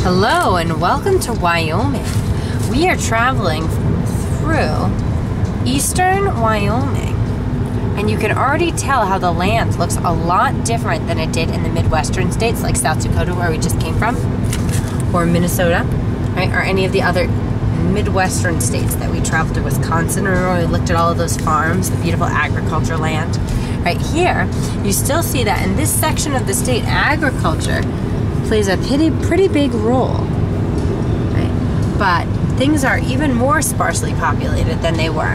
Hello and welcome to Wyoming. We are traveling through eastern Wyoming, and you can already tell how the land looks a lot different than it did in the Midwestern states like South Dakota, where we just came from, or Minnesota, right? Or any of the other Midwestern states that we traveled to. Wisconsin, remember we looked at all of those farms, the beautiful agriculture land. Right here, you still see that in this section of the state, agriculture plays a pretty big role, right? But things are even more sparsely populated than they were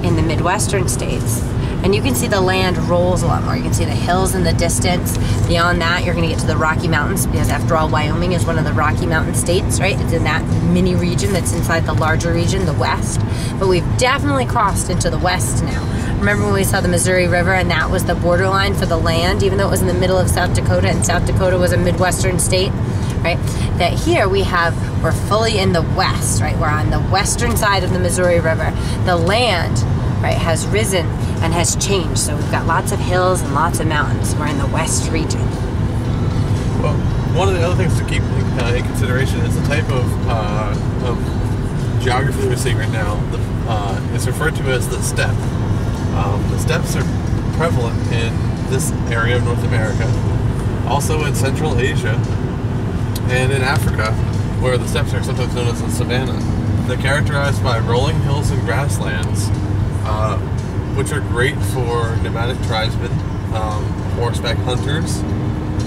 in the Midwestern states. And you can see the land rolls a lot more. You can see the hills in the distance. Beyond that, you're going to get to the Rocky Mountains, because after all, Wyoming is one of the Rocky Mountain states, right? It's in that mini region that's inside the larger region, the West. But we've definitely crossed into the West now. Remember when we saw the Missouri River and that was the borderline for the land, even though it was in the middle of South Dakota and South Dakota was a Midwestern state, right? That here we're fully in the West, right? We're on the western side of the Missouri River. The land, right, has risen and has changed. So we've got lots of hills and lots of mountains. We're in the West region. Well, one of the other things to keep in consideration is the type of geography we're seeing right now. It's referred to as the steppe. The steppes are prevalent in this area of North America, also in Central Asia, and in Africa, where the steppes are sometimes known as the savanna. They're characterized by rolling hills and grasslands, which are great for nomadic tribesmen, horseback hunters,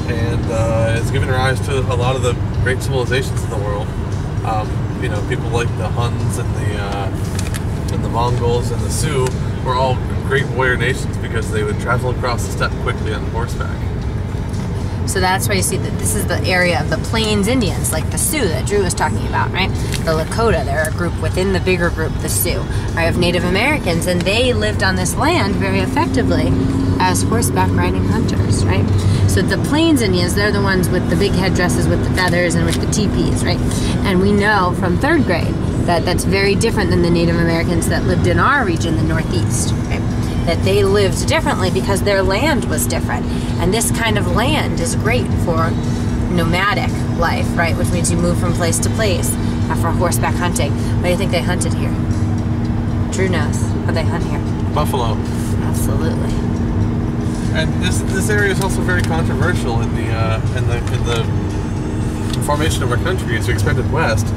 and it's given rise to a lot of the great civilizations in the world. You know, people like the Huns and the Mongols and the Sioux were all great warrior nations because they would travel across the steppe quickly on horseback. So that's why you see that this is the area of the Plains Indians, like the Sioux that Drew was talking about, right? The Lakota, they're a group within the bigger group, the Sioux, right, of Native Americans, and they lived on this land very effectively as horseback riding hunters, right? So the Plains Indians, they're the ones with the big headdresses with the feathers and with the teepees, right? And we know from 3rd grade that that's very different than the Native Americans that lived in our region, the Northeast, right? That they lived differently because their land was different. And this kind of land is great for nomadic life, right? Which means you move from place to place for horseback hunting. What do you think they hunted here? Drew knows. What they hunt here? Buffalo. Absolutely. And this area is also very controversial in the formation of our country. As we expanded west,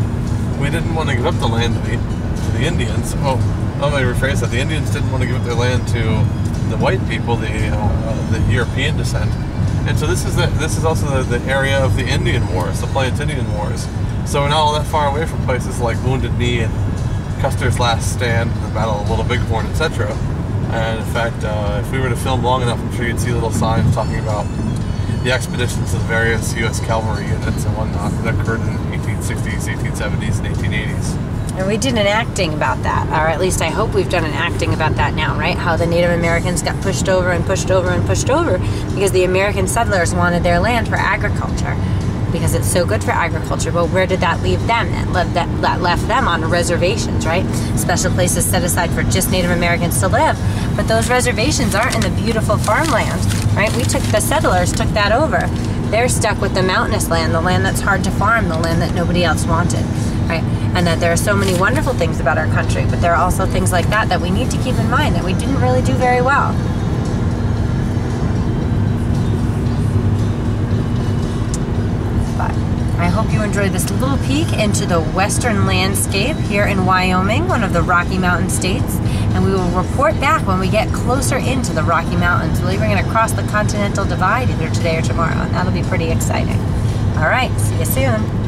we didn't want to give up the land to the Indians. Oh, let me rephrase that. The Indians didn't want to give up their land to the white people, the European descent. And so this is also the area of the Indian Wars, the Plains Indian Wars. So we're not all that far away from places like Wounded Knee and Custer's Last Stand, the Battle of Little Bighorn, etc. And in fact, if we were to film long enough, I'm sure you'd see little signs talking about the expeditions of various U.S. cavalry units and whatnot that occurred in the 1860s, 1870s, and 1880s. And we did an acting about that, or at least I hope we've done an acting about that now, right? How the Native Americans got pushed over and pushed over and pushed over because the American settlers wanted their land for agriculture, because it's so good for agriculture. But where did that leave them? That left them on reservations, right? Special places set aside for just Native Americans to live. But those reservations aren't in the beautiful farmland, right? The settlers took that over. They're stuck with the mountainous land, the land that's hard to farm, the land that nobody else wanted, right? And that there are so many wonderful things about our country, but there are also things like that we need to keep in mind that we didn't really do very well. But I hope you enjoyed this little peek into the western landscape here in Wyoming, one of the Rocky Mountain states, and we will report back when we get closer into the Rocky Mountains. We're going to cross the Continental Divide either today or tomorrow, and that'll be pretty exciting. All right, see you soon.